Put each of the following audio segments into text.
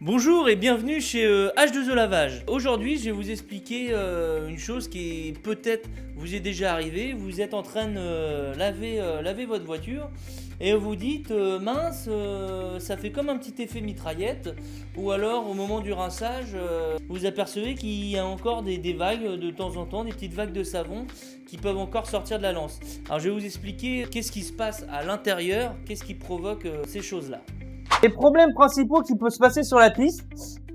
Bonjour et bienvenue chez H2O Lavage. Aujourd'hui, je vais vous expliquer une chose qui est peut-être vous est déjà arrivée. Vous êtes en train de laver votre voiture et vous dites mince, ça fait comme un petit effet mitraillette. Ou alors au moment du rinçage, vous apercevez qu'il y a encore des vagues de temps en temps, des petites vagues de savon qui peuvent encore sortir de la lance. Alors je vais vous expliquer qu'est-ce qui se passe à l'intérieur, qu'est-ce qui provoque ces choses-là. Les problèmes principaux qui peuvent se passer sur la piste,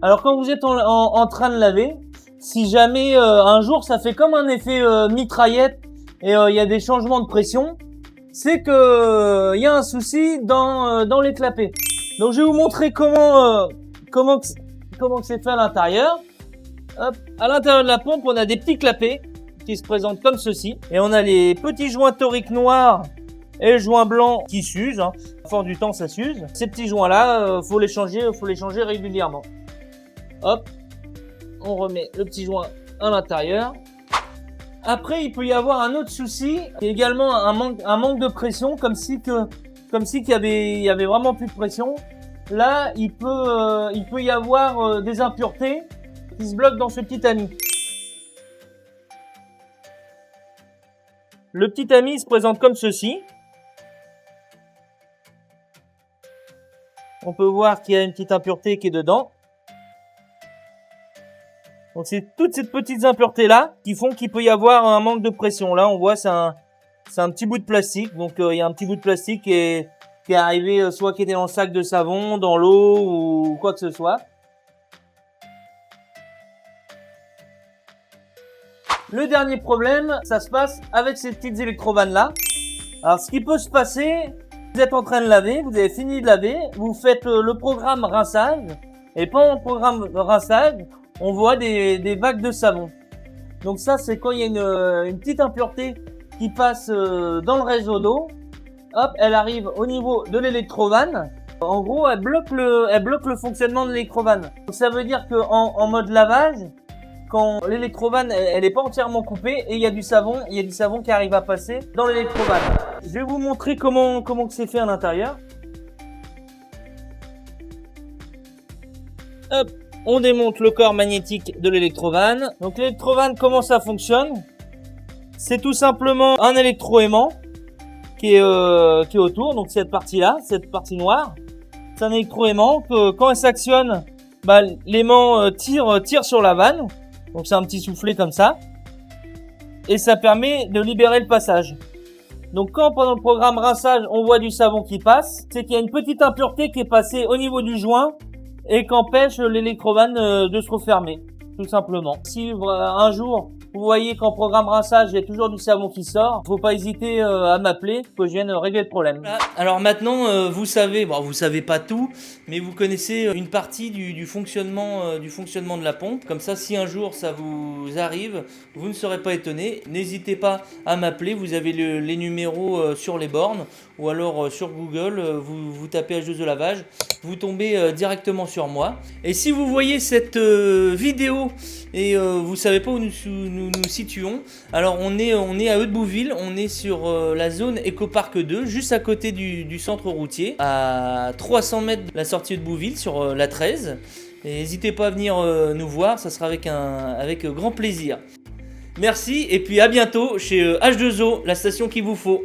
alors quand vous êtes en train de laver, si jamais un jour ça fait comme un effet mitraillette et il y a des changements de pression, c'est que il y a un souci dans les clapets. Donc je vais vous montrer comment que c'est fait à l'intérieur. Hop, à l'intérieur de la pompe, on a des petits clapets qui se présentent comme ceci et on a les petits joints toriques noirs et le joint blanc qui s'use, hein. À force du temps ça s'use. Ces petits joints là, faut les changer régulièrement. Hop, on remet le petit joint à l'intérieur. Après il peut y avoir un autre souci, également un manque de pression, comme si qu'il y avait vraiment plus de pression. Là il peut y avoir des impuretés qui se bloquent dans ce petit tamis. Le petit tamis se présente comme ceci. On peut voir qu'il y a une petite impureté qui est dedans. Donc c'est toutes ces petites impuretés là qui font qu'il peut y avoir un manque de pression. Là on voit c'est un petit bout de plastique. Donc il y a un petit bout de plastique qui est arrivé soit qui était dans le sac de savon, dans l'eau ou quoi que ce soit. Le dernier problème, ça se passe avec ces petites électrovannes là. Alors ce qui peut se passer, vous êtes en train de laver, vous avez fini de laver, vous faites le programme rinçage et pendant le programme rinçage, on voit des vagues de savon. Donc ça c'est quand il y a une petite impureté qui passe dans le réseau d'eau. Hop, elle arrive au niveau de l'électrovanne. En gros, elle bloque le fonctionnement de l'électrovanne. Donc ça veut dire que en mode lavage, quand l'électrovanne elle est pas entièrement coupée et il y a du savon qui arrive à passer dans l'électrovanne. Je vais vous montrer comment que c'est fait à l'intérieur. Hop, on démonte le corps magnétique de l'électrovanne. Donc l'électrovanne, comment ça fonctionne? C'est tout simplement un électroaimant qui est autour, donc cette partie-là, cette partie noire. C'est un électroaimant que quand elle s'actionne, l'aimant tire sur la vanne. Donc c'est un petit soufflet comme ça. Et ça permet de libérer le passage. Donc quand pendant le programme rinçage, on voit du savon qui passe, c'est qu'il y a une petite impureté qui est passée au niveau du joint et qu'empêche l'électrovanne de se refermer, tout simplement. Si un jour, vous voyez qu'en programme rinçage, il y a toujours du savon qui sort, faut pas hésiter à m'appeler que je vienne régler le problème. Alors maintenant, vous savez, bon, vous savez pas tout, mais vous connaissez une partie du fonctionnement de la pompe. Comme ça, si un jour ça vous arrive, vous ne serez pas étonné. N'hésitez pas à m'appeler. Vous avez les numéros sur les bornes ou alors sur Google. Vous tapez H2O Lavage, vous tombez directement sur moi. Et si vous voyez cette vidéo et vous savez pas où nous situons, alors on est à Hautebouville, on est sur la zone Ecopark 2, juste à côté du centre routier, à 300 mètres de la sortie de Bouville sur la 13. Et n'hésitez pas à venir nous voir, ça sera avec grand plaisir. Merci et puis à bientôt chez H2O, la station qu'il vous faut.